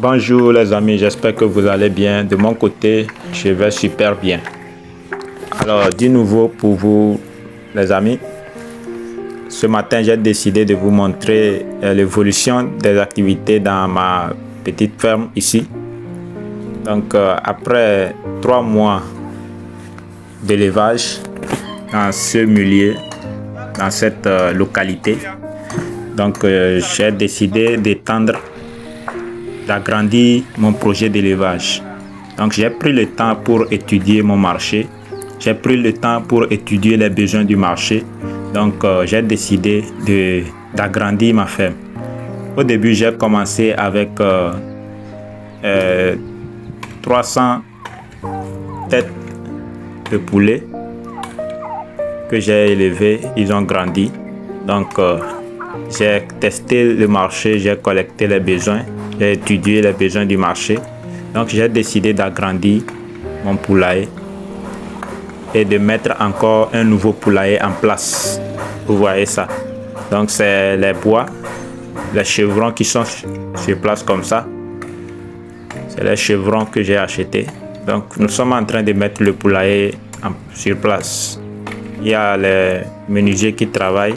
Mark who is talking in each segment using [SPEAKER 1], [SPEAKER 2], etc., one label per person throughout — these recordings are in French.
[SPEAKER 1] Bonjour les amis, j'espère que vous allez bien. De mon côté, je vais super bien. Alors, du nouveau pour vous les amis. Ce matin, j'ai décidé de vous montrer l'évolution des activités dans ma petite ferme ici. Donc, après 3 mois d'élevage dans ce milieu, dans cette localité, donc j'ai décidé d'agrandir mon projet d'élevage. Donc j'ai pris le temps pour étudier mon marché, j'ai pris le temps pour étudier les besoins du marché. Donc j'ai décidé d'agrandir ma ferme. Au début, j'ai commencé avec 300 têtes de poulet que j'ai élevées. Ils ont grandi. Donc j'ai testé le marché, j'ai collecté les besoins, j'ai étudié les besoins du marché. Donc j'ai décidé d'agrandir mon poulailler et de mettre encore un nouveau poulailler en place. Vous voyez ça. Donc c'est les bois, les chevrons qui sont sur place comme ça. C'est les chevrons que j'ai achetés. Donc nous sommes en train de mettre le poulailler sur place. Il y a les menuisiers qui travaillent.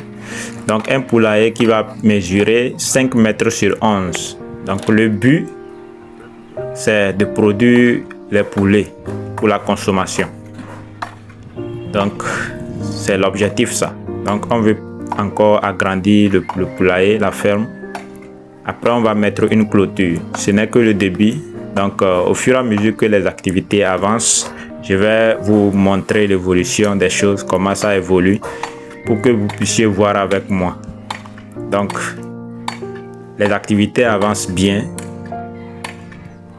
[SPEAKER 1] Donc un poulailler qui va mesurer 5 mètres sur 11. Donc le but, c'est de produire les poulets pour la consommation. Donc c'est l'objectif ça. Donc on veut encore agrandir le poulailler, la ferme. Après on va mettre une clôture. Ce n'est que le début. Donc au fur et à mesure que les activités avancent, je vais vous montrer l'évolution des choses, comment ça évolue, pour que vous puissiez voir avec moi. Donc les activités avancent bien.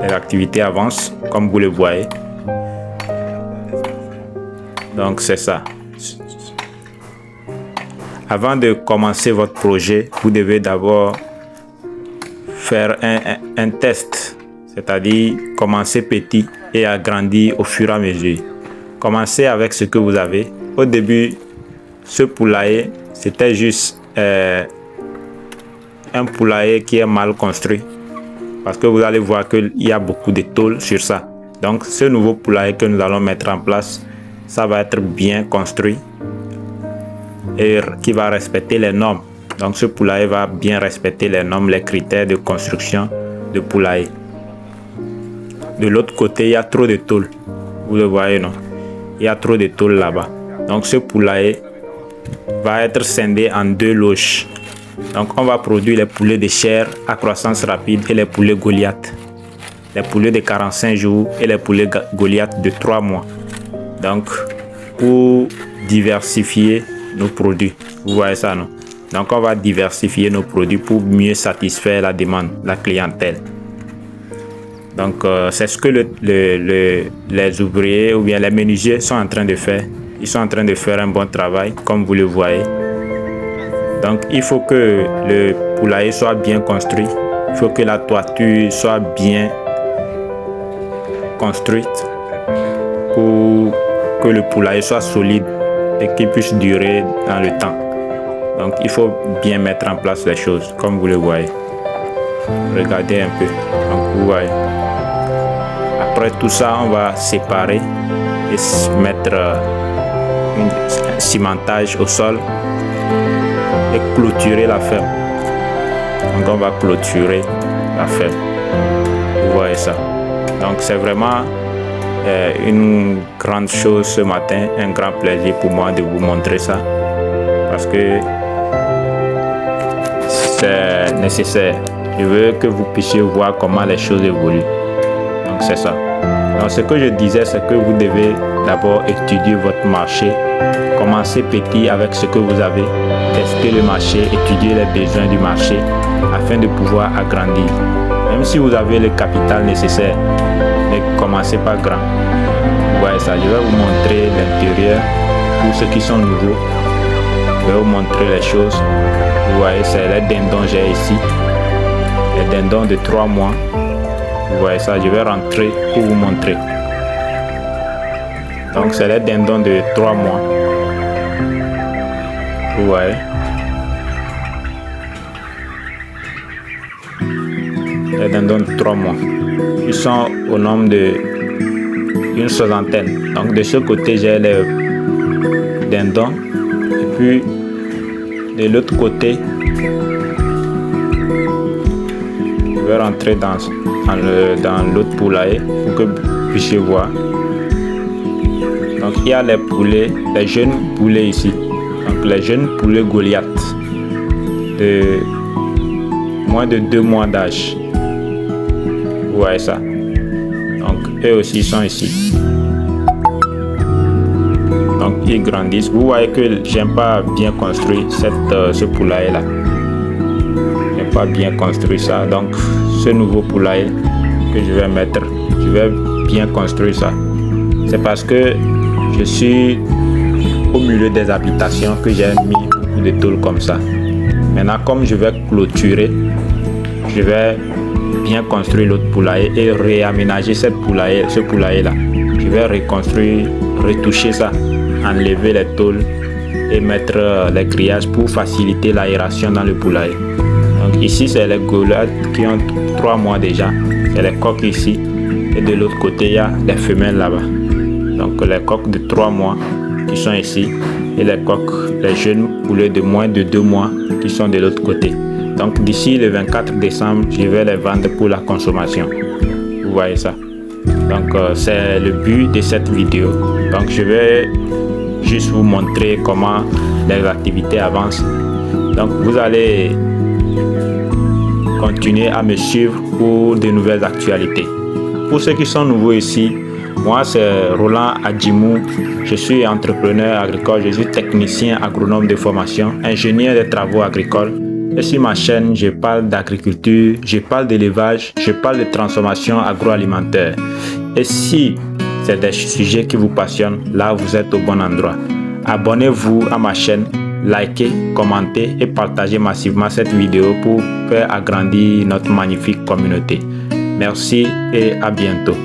[SPEAKER 1] Les activités avancent comme vous le voyez. Donc c'est ça. Avant de commencer votre projet, vous devez d'abord faire un test. C'est-à-dire commencer petit et agrandir au fur et à mesure. Commencez avec ce que vous avez. Au début, ce poulailler, c'était juste un poulailler qui est mal construit. Parce que vous allez voir qu'il y a beaucoup de tôles sur ça. Donc ce nouveau poulailler que nous allons mettre en place, ça va être bien construit et qui va respecter les normes. Donc ce poulailler va bien respecter les normes, les critères de construction de poulailler. De l'autre côté, il y a trop de tôles. Vous le voyez, non? Il y a trop de tôles là-bas. Donc ce poulailler va être scindé en 2 loges. Donc on va produire les poulets de chair à croissance rapide et les poulets Goliath. Les poulets de 45 jours et les poulets Goliath de 3 mois. Donc pour diversifier nos produits. Vous voyez ça, non? Donc on va diversifier nos produits pour mieux satisfaire la demande, la clientèle. Donc c'est ce que les ouvriers ou bien les menuisiers sont en train de faire. Ils sont en train de faire un bon travail, comme vous le voyez. Donc il faut que le poulailler soit bien construit. Il faut que la toiture soit bien construite pour que le poulailler soit solide et qu'il puisse durer dans le temps. Donc il faut bien mettre en place les choses, comme vous le voyez. Regardez un peu. Donc vous voyez. Après tout ça, on va séparer et mettre un cimentage au sol et clôturer la ferme. Donc on va clôturer la ferme. Vous voyez ça. Donc c'est vraiment une grande chose ce matin, un grand plaisir pour moi de vous montrer ça. Parce que c'est nécessaire. Je veux que vous puissiez voir comment les choses évoluent. Donc c'est ça. Donc ce que je disais, c'est que vous devez d'abord étudier votre marché. Commencez petit avec ce que vous avez. Testez le marché, étudiez les besoins du marché afin de pouvoir agrandir. Même si vous avez le capital nécessaire, ne commencez pas grand. Vous voyez ça. Je vais vous montrer l'intérieur pour ceux qui sont nouveaux. Je vais vous montrer les choses. Vous voyez, c'est les dindons que j'ai ici. Les dindons de 3 mois. Vous voyez ça, je vais rentrer pour vous montrer. Donc c'est les dindons de 3 mois. Vous voyez. les dindons de 3 mois. Ils sont au nombre d'une soixantaine. Donc de ce côté, j'ai les dindons. Et puis de l'autre côté, je vais rentrer dans l'autre poulailler pour que vous puissiez voir. Donc il y a les poulets, les jeunes poulets ici. Donc les jeunes poulets Goliath de moins de 2 mois d'âge. Vous voyez ça. Donc eux aussi sont ici. Donc ils grandissent. Vous voyez que j'aime pas bien construire ce poulailler là. J'aime pas bien construire ça. Donc ce nouveau poulailler que je vais mettre, je vais bien construire ça. C'est parce que je suis au milieu des habitations que j'ai mis beaucoup de tôles comme ça. Maintenant, comme je vais clôturer, je vais bien construire l'autre poulailler et réaménager ce poulailler là. Je vais reconstruire, retoucher ça, enlever les tôles et mettre les grillages pour faciliter l'aération dans le poulailler. Donc ici c'est les Goliath qui ont 3 mois déjà. C'est les coqs ici et de l'autre côté il y a les femelles là-bas. Donc les coqs de 3 mois qui sont ici et les coqs, les jeunes poulets de moins de 2 mois qui sont de l'autre côté. Donc d'ici le 24 décembre, je vais les vendre pour la consommation. Vous voyez ça. Donc c'est le but de cette vidéo. Donc je vais juste vous montrer comment les activités avancent. Donc vous allez continuer à me suivre pour de nouvelles actualités. Pour ceux qui sont nouveaux ici, moi c'est Roland Adjimou, je suis entrepreneur agricole, je suis technicien agronome de formation, ingénieur des travaux agricoles. Et sur ma chaîne, je parle d'agriculture, je parle d'élevage, je parle de transformation agroalimentaire. Et si c'est des sujets qui vous passionnent, là vous êtes au bon endroit. Abonnez-vous à ma chaîne, likez, commentez et partagez massivement cette vidéo pour faire agrandir notre magnifique communauté. Merci et à bientôt.